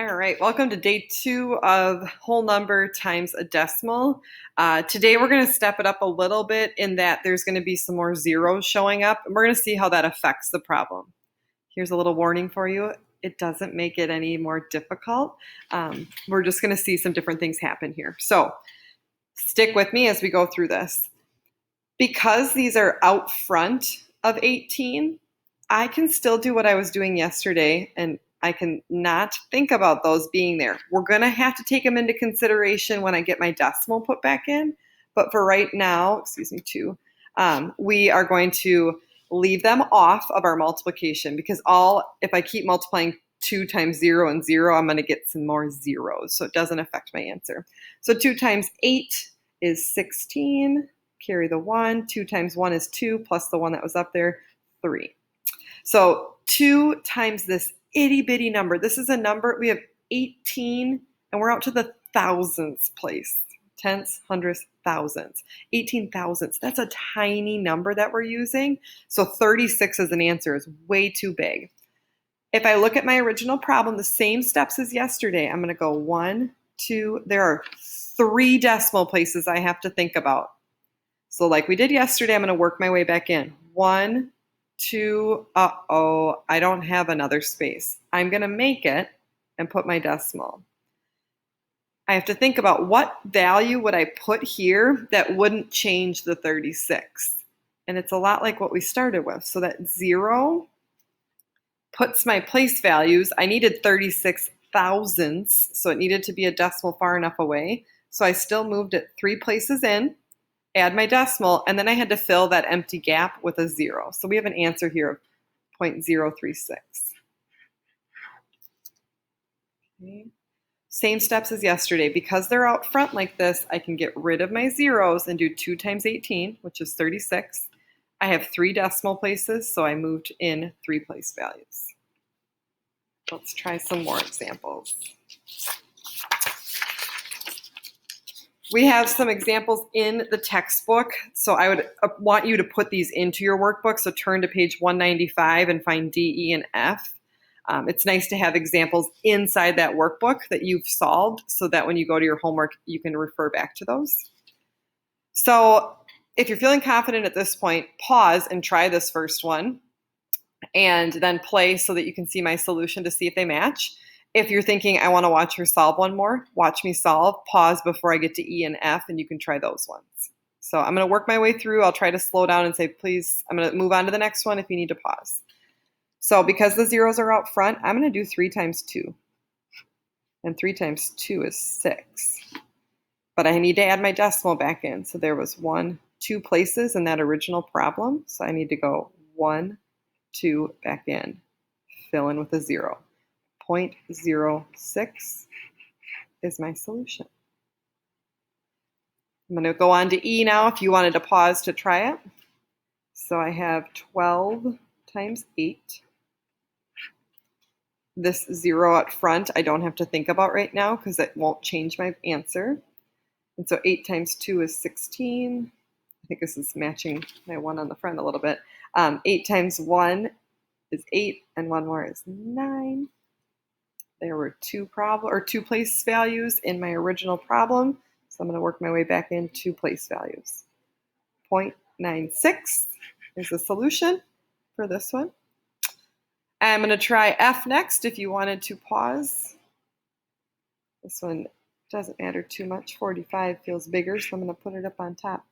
All right, welcome to day 2 of whole number times a decimal. Today we're going to step it up a little bit in that there's going to be some more zeros showing up, and we're going to see how that affects the problem. Here's a little warning for you. It doesn't make it any more difficult. We're just going to see some different things happen here. So stick with me as we go through this. Because these are out front of 18, I can still do what I was doing yesterday, and I can not think about those being there. We're going to have to take them into consideration when I get my decimal put back in. But for right now, 2, we are going to leave them off of our multiplication because if I keep multiplying 2 times 0 and 0, I'm going to get some more zeros. So it doesn't affect my answer. So 2 times 8 is 16. Carry the 1. 2 times 1 is 2, plus the 1 that was up there, 3. So 2 times this itty-bitty number. This is a number, we have 18, and we're out to the thousandths place. Tenths, hundredths, thousandths. 18 thousandths. That's a tiny number that we're using. So 36 as an answer is way too big. If I look at my original problem, the same steps as yesterday, I'm going to go 1, 2. There are 3 decimal places I have to think about. So like we did yesterday, I'm going to work my way back in. 1, 2, I don't have another space. I'm going to make it and put my decimal. I have to think about what value would I put here that wouldn't change the 36. And it's a lot like what we started with. So that 0 puts my place values. I needed 36 thousandths, so it needed to be a decimal far enough away. So I still moved it 3 places in. Add my decimal, and then I had to fill that empty gap with a 0. So we have an answer here of 0.036. Okay. Same steps as yesterday. Because they're out front like this, I can get rid of my zeros and do 2 times 18, which is 36. I have 3 decimal places, so I moved in 3 place values. Let's try some more examples. We have some examples in the textbook, so I would want you to put these into your workbook. So turn to page 195 and find D, E, and F. It's nice to have examples inside that workbook that you've solved so that when you go to your homework, you can refer back to those. So if you're feeling confident at this point, pause and try this first one, and then play so that you can see my solution to see if they match. If you're thinking, I want to watch her solve one more, watch me solve, pause before I get to E and F, and you can try those ones. So I'm going to work my way through. I'll try to slow down and say, please, I'm going to move on to the next one if you need to pause. So because the zeros are out front, I'm going to do 3 times 2. And 3 times 2 is 6. But I need to add my decimal back in. So there was 1, 2 places in that original problem. So I need to go 1, 2 back in, fill in with a 0. 0.06 is my solution. I'm going to go on to E now if you wanted to pause to try it. So I have 12 times 8. This 0 up front I don't have to think about right now because it won't change my answer. And so 8 times 2 is 16. I think this is matching my 1 on the front a little bit. 8 times 1 is 8, and 1 more is 9. There were 2 place values in my original problem, so I'm going to work my way back in 2 place values. 0.96 is the solution for this one. I'm going to try F next if you wanted to pause. This one doesn't matter too much. 45 feels bigger, so I'm going to put it up on top.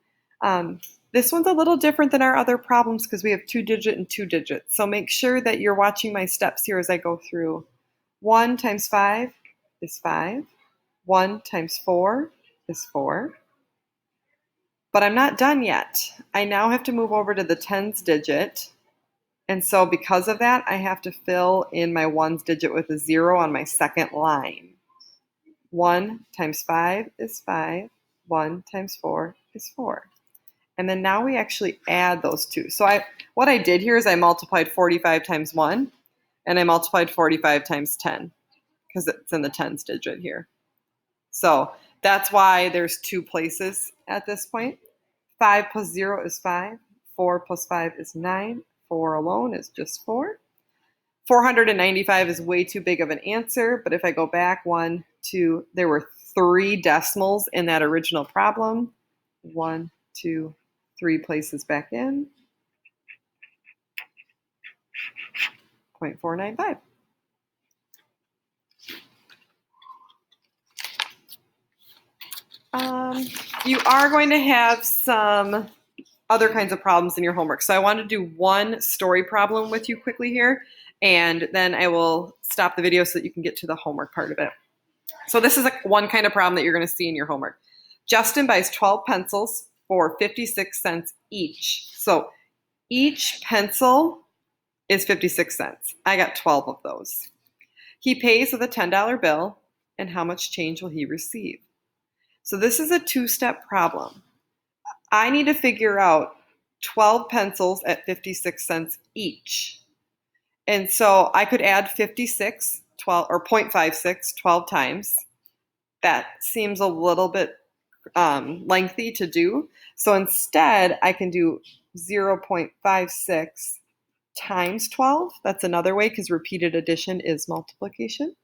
This one's a little different than our other problems because we have 2-digit and 2-digit. So make sure that you're watching my steps here as I go through. 1 times 5 is 5. 1 times 4 is 4. But I'm not done yet. I now have to move over to the tens digit. And so because of that, I have to fill in my ones digit with a 0 on my second line. 1 times 5 is 5. 1 times 4 is 4. And then now we actually add those 2. So what I did here is I multiplied 45 times 1. And I multiplied 45 times 10 because it's in the tens digit here. So that's why there's 2 places at this point. 5 plus 0 is 5. 4 plus 5 is 9. 4 alone is just 4. 495 is way too big of an answer, but if I go back 1, 2, there were 3 decimals in that original problem. 1, 2, 3 places back in. 0.495. You are going to have some other kinds of problems in your homework. So I want to do one story problem with you quickly here, and then I will stop the video so that you can get to the homework part of it. So this is one kind of problem that you're going to see in your homework. Justin buys 12 pencils for 56 cents each. So each pencil is 56 cents. I got 12 of those. He pays with a $10 bill, and how much change will he receive? So this is a two-step problem. I need to figure out 12 pencils at 56 cents each. And so I could add 56, 12, or 0.56, 12 times. That seems a little bit lengthy to do. So instead, I can do 0.56 times 12. That's another way because repeated addition is multiplication.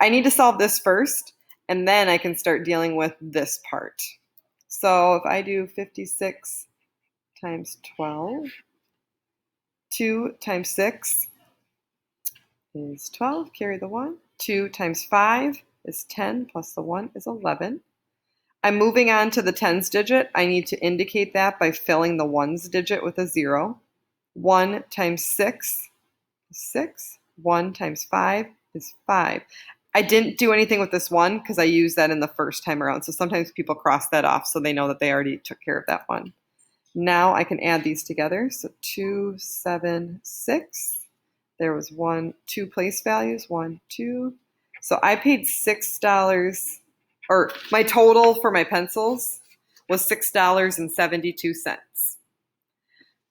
I need to solve this first, and then I can start dealing with this part. So if I do 56 times 12, 2 times 6 is 12, carry the 1. 2 times 5 is 10, plus the 1 is 11. I'm moving on to the tens digit. I need to indicate that by filling the ones digit with a 0. 1 times 6 is 6. 1 times 5 is 5. I didn't do anything with this 1 because I used that in the first time around. So sometimes people cross that off so they know that they already took care of that 1. Now I can add these together. So 2, 7, 6. There was 2 place values, 1, 2. So I paid $6, or my total for my pencils was $6.72.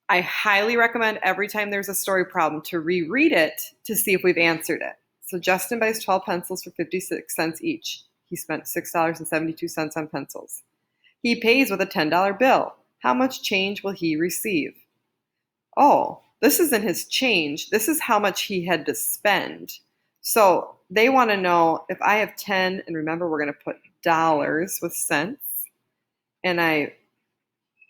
I highly recommend every time there's a story problem to reread it to see if we've answered it. So Justin buys 12 pencils for 56 cents each. He spent $6.72 on pencils. He pays with a $10 bill. How much change will he receive? Oh, this isn't his change. This is how much he had to spend. So they want to know if I have 10, and remember we're going to put dollars with cents, and I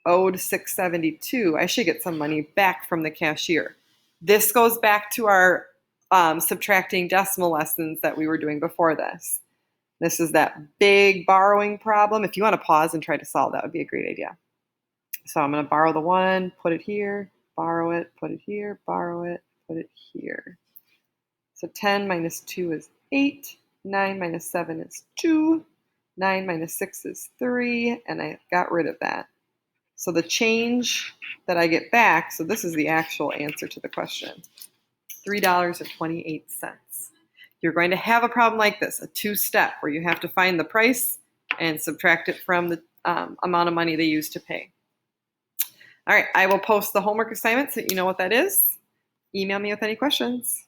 owed $6.72, I should get some money back from the cashier. This goes back to our subtracting decimal lessons that we were doing before this. This is that big borrowing problem. If you want to pause and try to solve, that would be a great idea. So I'm going to borrow the 1, put it here, borrow it, put it here, borrow it, put it here. So 10 minus 2 is 8, 9 minus 7 is 2, 9 minus 6 is 3, and I got rid of that. So the change that I get back, so this is the actual answer to the question, $3.28. You're going to have a problem like this, a two-step, where you have to find the price and subtract it from the amount of money they used to pay. All right, I will post the homework assignment so that you know what that is. Email me with any questions.